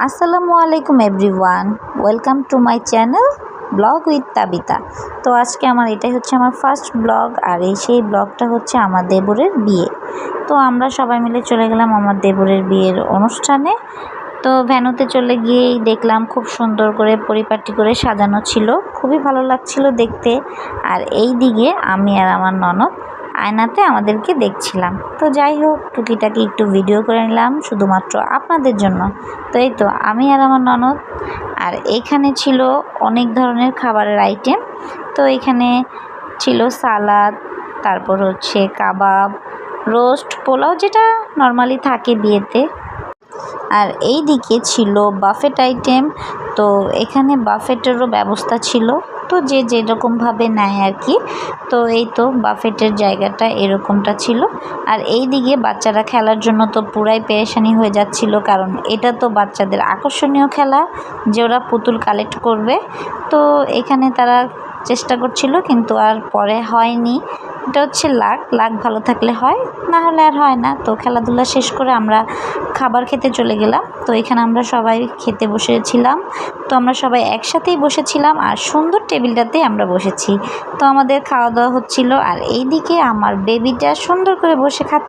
আসসালামু আলাইকুম everyone, welcome to my channel blog with Tabitha. তো আজকে এটাই হচ্ছে আমার ফার্স্ট ব্লগ, আর সেই ব্লগটা হচ্ছে আমার দেবরের বিয়ে। তো আমরা সবাই মিলে চলে গেলাম আমার দেবরের বিয়ের অনুষ্ঠানে। তো ভ্যানুতে চলে গিয়েই দেখলাম খুব সুন্দর করে পরিপাটি করে সাজানো ছিল, খুবই ভালো লাগছিল দেখতে। আর এই দিকে আমি আর আমার ননদ আয়নাতে আমাদেরকে দেখছিলাম। তো যাই হোক, টুকিটাকি একটু ভিডিও করে নিলাম শুধুমাত্র আপনাদের জন্য। তো এই তো আমি আর আমার ননদ। আর এখানে ছিল অনেক ধরনের খাবারের আইটেম। তো এখানে ছিল সালাদ, তারপর হচ্ছে কাবাব, রোস্ট, পোলাও, যেটা নর্মালি থাকে বিয়েতে। আর এই দিকে ছিল বাফেট আইটেম। তো এখানে বাফেটেরও ব্যবস্থা ছিল, তো যে যেরকমভাবে নেয় আর কি। তো এই তো বাফেটের জায়গাটা এরকমটা ছিল। আর এই দিকে বাচ্চারা খেলার জন্য তো পুরাই পেরেশানি হয়ে যাচ্ছিল, কারণ এটা তো বাচ্চাদের আকর্ষণীয় খেলা যে ওরা পুতুল কালেক্ট করবে। তো এখানে তারা চেষ্টা করছিল, কিন্তু আর পরে হয়নি। এটা হচ্ছে লাক ভালো থাকলে হয়, না হলে আর হয় না। তো খেলাধুলা শেষ করে আমরা খাবার খেতে চলে গেলাম। তো এখানে আমরা সবাই খেতে বসেছিলাম। তো আমরা সবাই একসাথেই বসেছিলাম, আর সুন্দর টেবিলটাতেই আমরা বসেছি। তো আমাদের খাওয়া দাওয়া হচ্ছিল, আর এই দিকে আমার বেবিটা সুন্দর করে বসে